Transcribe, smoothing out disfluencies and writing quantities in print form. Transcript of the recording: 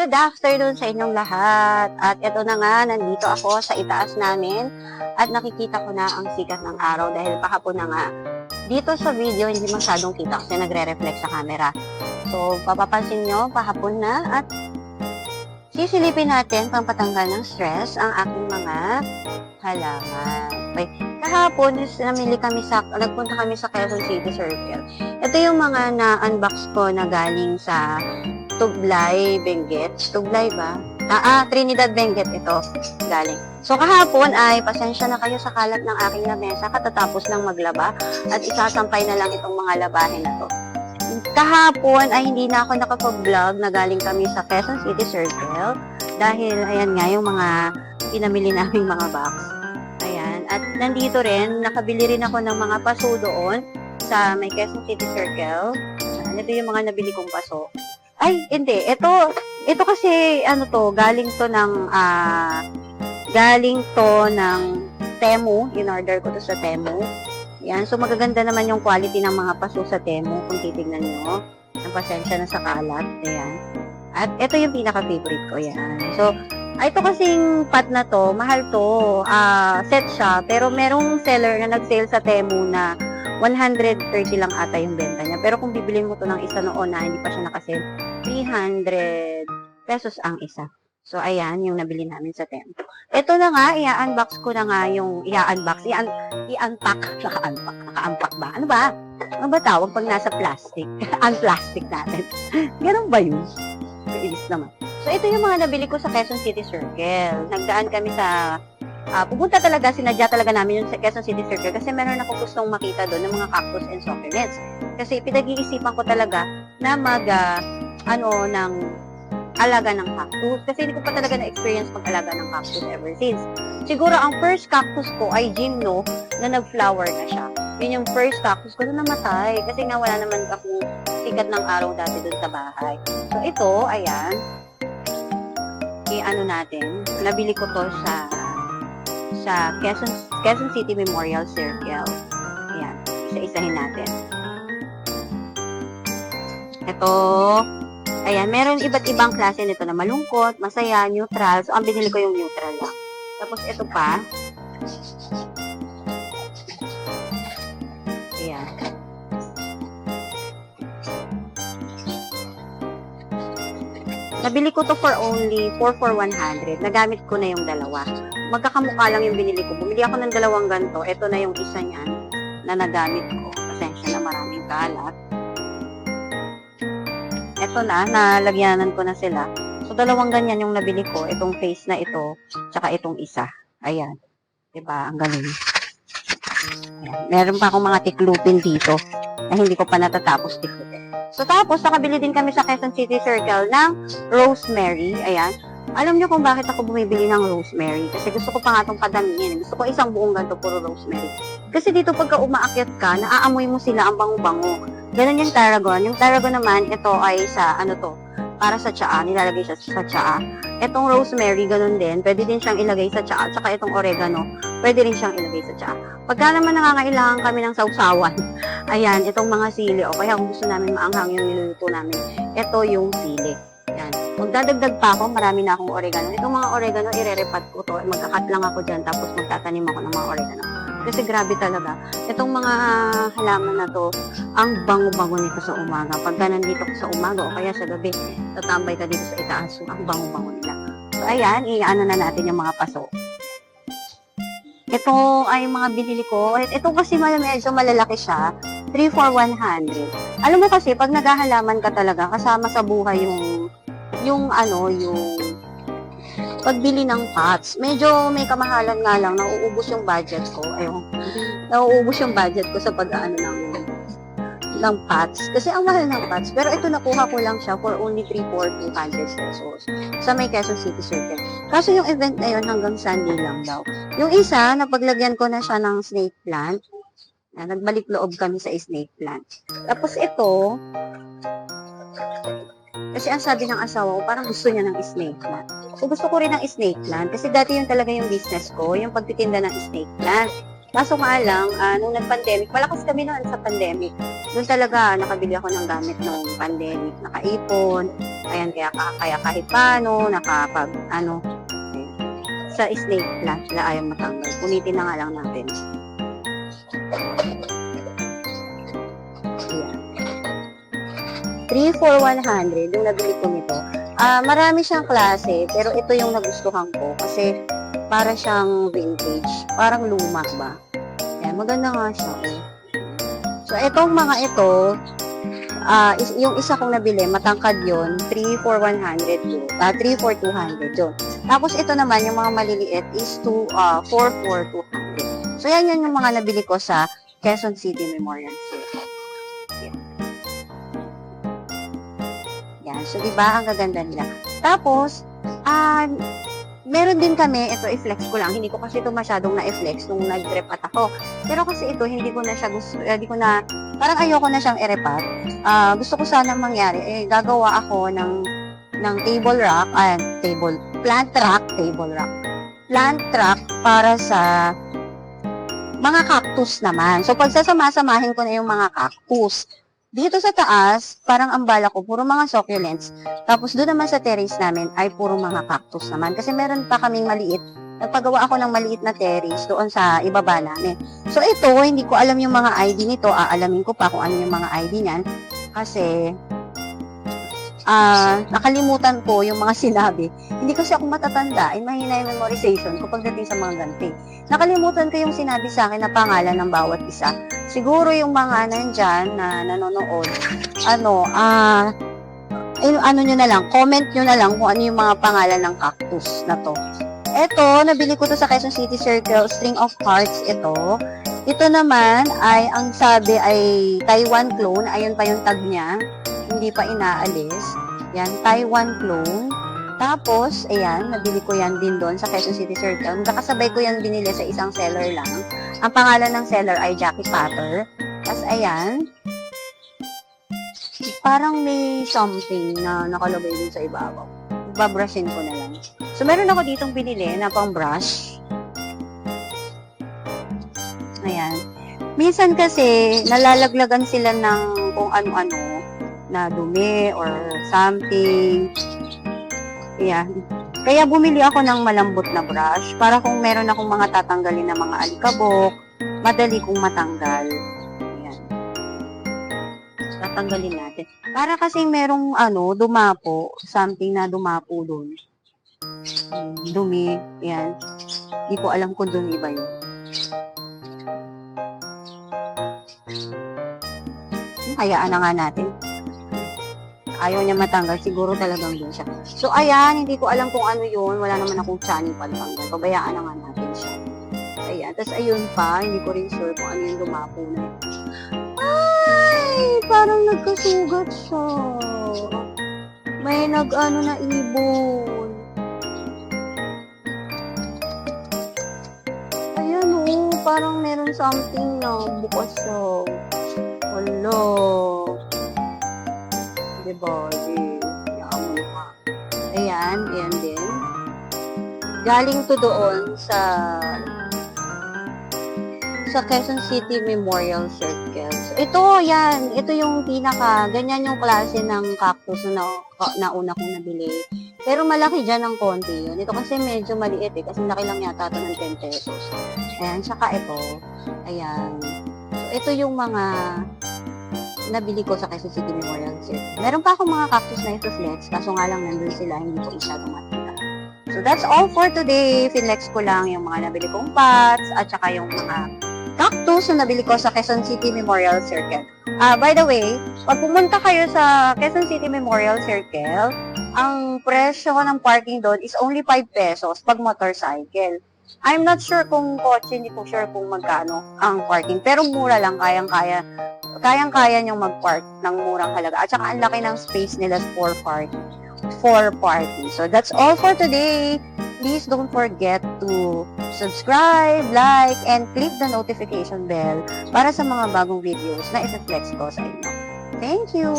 Good afternoon sa inyong lahat. At ito na nga, nandito ako sa itaas namin at nakikita ko na ang sikat ng araw dahil kahapon na nga. Dito sa video, hindi masyadong kita kasi nagre-reflect sa camera. So, papapansin nyo, pahapon na at sisilipin natin pampatanggal ng stress ang aking mga halaman. Okay. Kahapon, nagpunta kami sa Quezon City Circle. Ito yung mga na-unbox ko na galing sa Tublay, Benguet. Tublay ba? Trinidad, Benguet ito galing. So kahapon ay pasensya na kayo sa kalat ng aking lamesa katatapos lang maglaba at isasampay na lang itong mga labahin na to. Kahapon ay hindi na ako nakapag-vlog na galing kami sa Quezon City Circle dahil ayan nga yung mga pinamili naming mga box. Ayan. At nandito rin, nakabili rin ako ng mga paso doon sa may Quezon City Circle. Ayan, ito yung mga nabili kong paso. Ay, hindi. Ito kasi, galing to ng Temu. In-order ko to sa Temu. Yan. So, magaganda naman yung quality ng mga paso sa Temu kung titignan nyo. Ang pasensya na sa kalat. Ayan. At ito yung pinaka-favorite ko. Yan. So, ito kasing pot na to, mahal to. Set siya. Pero merong seller na nag-sale sa Temu na 130 lang ata yung benta niya. Pero kung bibilin mo to ng isa noon na hindi pa siya nakasale, 300 pesos ang isa. So, ayan, yung nabili namin sa Temu. Ito na nga, i-unbox ko na nga yung, i-unpack, naka-unpack ba? Ano ba? Ano ba tawag pag nasa plastic? Unplastic natin. Ganun ba yun? Kailis naman. So, ito yung mga nabili ko sa Quezon City Circle. Nagdaan kami sa sinadya talaga namin yung Quezon City Circle kasi meron ako gustong makita doon ng mga cactus and succulents. Kasi pinag-iisipan ko talaga na ng alaga ng cactus. Kasi hindi ko pa talaga na-experience mag-alaga ng cactus ever since. Siguro ang first cactus ko ay gymno na nag-flower na siya. Yun yung first cactus ko na namatay. Kasi nga wala naman akong sikat ng araw dati doon sa bahay. So ito, ayan. Natin. Nabili ko to sa Quezon City Memorial Circle. Ayan. Isa-isahin natin. Ito. Ayan. Meron iba't ibang klase nito na malungkot, masaya, neutral. So, ang binili ko yung neutral lang. Tapos, ito pa. Ayan. Nabili ko to for only 4 for 100. Nagamit ko na yung dalawa. Magkakamukha lang yung binili ko. Bumili ako ng dalawang ganito. Ito na yung isa niyan na nagamit ko. Pasensya na maraming kalat. Ito na, nalagyanan ko na sila. So, dalawang ganyan yung nabili ko. Itong face na ito, tsaka itong isa. Ayan. Diba? Ang galing. Ayan. Meron pa akong mga tiklupin dito na hindi ko pa natatapos tiklupin. So, tapos, nakabili din kami sa Quezon City Circle ng rosemary. Ayan. Alam niyo kung bakit ako bumibili ng rosemary? Kasi gusto ko pa nga itong padamihin. Gusto ko isang buong ganito, puro rosemary. Kasi dito, pagka umaakyat ka, naaamoy mo sila ang bango-bango. Ganun yung tarragon. Yung tarragon naman, ito ay sa, para sa tsaa. Nilalagay siya sa tsaa. Itong rosemary, ganun din. Pwede din siyang ilagay sa tsaa. Tsaka itong oregano, pwede rin siyang ilagay sa tsaa. Pagka naman nangangailangan kami ng sausawan, ayan, itong mga sili, o kaya kung gusto namin maanghang yung niluluto namin, ito yung sili. Ayan. Magdadagdag pa ako, marami na akong oregano. Itong mga oregano, ire-repat ko to. Magkakat lang ako dyan, tapos magtatanim ako ng mga oregano. Kasi grabe talaga. Itong mga halaman na to, ang bango-bango nito sa umaga. Pagka nandito ko sa umaga o kaya sa gabi, tatambay ka dito sa itaas, ang bango-bango nila. So, ayan, i-ano na natin yung mga paso. Ito ay mga binili ko. Ito kasi medyo malalaki siya. 3 for 100. Alam mo kasi, pag naghahalaman ka talaga, kasama sa buhay yung pagbili ng pots. Medyo may kamahalan nga lang, nauubos yung budget ko. Ayun. Nauubos yung budget ko sa pag-ano ng pots. Kasi ang mahal ng pots. Pero ito nakuha ko lang siya for only 3 for 200 pesos. Sa may Quezon City Circle. Kaso yung event na yun hanggang Sunday lang daw. Yung isa, napaglagyan ko na siya ng snake plant. Nagbalik loob kami sa snake plant. Tapos ito, kasi ang sabi ng asawa ko, parang gusto niya ng snake plant. So gusto ko rin ng snake plant. Kasi dati yun talaga yung business ko, yung pagtitinda ng snake plant. Kaso nga lang, nung nag-pandemic, malakas kami noon sa pandemic. Doon talaga, nakabili ako ng gamit nung pandemic. Nakaipon, Ayan, kaya kahit paano, nakapag, ano, sa snake plant na ayaw matanggal. Punitin na nga lang natin. Ayan. 3 for 100, yung nabili ko nito. Marami siyang klase, pero ito yung nagustuhan ko kasi para siyang vintage. Parang luma ba? Ayan, maganda nga siya. So, itong mga ito, yung isa kong nabili, matangkad yun, 3 for 100 yun. 3 for 200 yun. Tapos ito naman, yung mga maliliit is 4 for 200. So, yan yung mga nabili ko sa Quezon City Memorial Circle. Yan. So, diba, ang gaganda nila. Tapos, meron din kami, ito i-flex ko lang, hindi ko kasi ito masyadong na-flex nung nag-repat ako. Pero kasi ito, hindi ko na siya gusto, parang ayoko na siyang i-repat. Gusto ko sana mangyari, gagawa ako ng table rack, plant rack para sa mga cactus naman. So, pagsasama-samahin ko na yung mga cactus. Dito sa taas, parang ang bala ko, puro mga succulents. Tapos doon naman sa terrace namin ay puro mga cactus naman. Kasi meron pa kaming maliit. Nagpagawa ako ng maliit na terrace doon sa ibaba namin. So ito, hindi ko alam yung mga ID nito. Aalamin ko pa kung ano yung mga ID niyan. Kasi, nakalimutan ko yung mga sinabi. Hindi kasi ako matatanda. Ay, mahina yung memorization ko pagdating sa mga ganti. Nakalimutan ko yung sinabi sa akin na pangalan ng bawat isa. Siguro yung mga nandyan na nanonood, nyo na lang, comment nyo na lang kung ano yung mga pangalan ng cactus na to. Ito, nabili ko to sa Quezon City Circle, String of Hearts ito. Ito naman ay, ang sabi ay Taiwan clone. Ayun pa yung tag niya. Hindi pa inaalis. Yan, Taiwan clone. Tapos, ayan, nabili ko yan din doon sa Quezon City Circle. Nakasabay ko yan binili sa isang seller lang. Ang pangalan ng seller ay Jackie Potter. Tapos, ayan, parang may something na nakalagay din sa ibabaw. Babrushin ko na lang. So, meron ako ditong binili na pang brush. Ayan. Minsan kasi, nalalaglagan sila ng kung ano-ano na dumi or something. Ayan. Kaya bumili ako ng malambot na brush para kung meron akong mga tatanggalin na mga alikabok, madali kong matanggal. Ayan. Tatanggalin natin. Para kasi merong dumapo, something na dumapo doon. Dumi. Ayan. Hindi ko alam kung dumi ba yun. Hayaan na nga natin. Ayaw niya matanggal, siguro talagang dun siya. So, ayan, hindi ko alam kung ano yun. Wala naman akong channel pantanggal. Pabayaan na nga natin siya. Ayan, tapos ayun pa, hindi ko rin sure kung ano yung dumapo na yun. Ay, parang nagkasugat siya. May na ibon. Ayan parang meron something na bukas siya. Wala. Diba? Ayan, ayan din. Galing to doon sa Quezon City Memorial Circle. So, ito, yan. Ito yung ganyan yung klase ng cactus na nauna kong nabili. Pero malaki dyan ng konti yun. Ito kasi medyo maliit kasi laki lang yata ito ng 10 pesos. Ayan, saka ito. Ayan. So, ito yung mga nabili ko sa Quezon City Memorial Circle. Meron pa akong mga cactus na i-flex, kaso nga lang nandun sila, hindi ko masyadong makita. So, that's all for today. Finlex ko lang yung mga nabili kong pots at saka yung mga cactus na nabili ko sa Quezon City Memorial Circle. By the way, pag pumunta kayo sa Quezon City Memorial Circle, ang presyo ng parking doon is only 5 pesos pag motorcycle. I'm not sure kung kotse, hindi ko sure kung magkano ang parking. Pero mura lang, kayang-kaya niyong mag-park ng murang halaga. At saka ang laki ng space nila for parking. So that's all for today. Please don't forget to subscribe, like, and click the notification bell para sa mga bagong videos na i-flex ko sa inyo. Thank you!